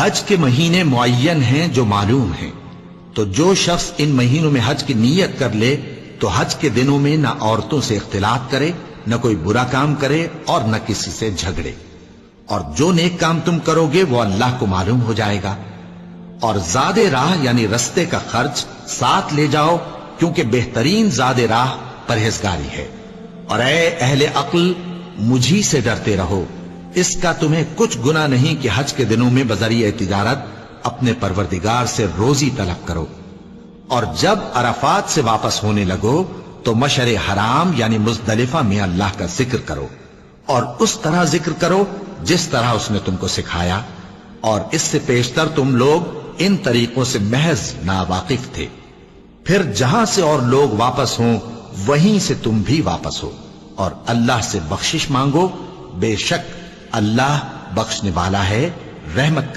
حج کے مہینے معین ہیں جو معلوم ہیں، تو جو شخص ان مہینوں میں حج کی نیت کر لے تو حج کے دنوں میں نہ عورتوں سے اختلاط کرے، نہ کوئی برا کام کرے اور نہ کسی سے جھگڑے، اور جو نیک کام تم کرو گے وہ اللہ کو معلوم ہو جائے گا۔ اور زاد راہ یعنی رستے کا خرچ ساتھ لے جاؤ، کیونکہ بہترین زاد راہ پرہیزگاری ہے۔ اور اے اہل عقل، مجھی سے ڈرتے رہو، اس کا تمہیں کچھ گناہ نہیں کہ حج کے دنوں میں بذریعہ تجارت اپنے پروردگار سے روزی طلب کرو۔ اور جب عرفات سے واپس ہونے لگو تو مشعر حرام یعنی مزدلفہ میں اللہ کا ذکر کرو، اور اس طرح ذکر کرو جس طرح اس نے تم کو سکھایا، اور اس سے پیشتر تم لوگ ان طریقوں سے محض ناواقف تھے۔ پھر جہاں سے اور لوگ واپس ہوں وہیں سے تم بھی واپس ہو، اور اللہ سے بخشش مانگو، بے شک اللہ بخشنے والا ہے، رحمت کر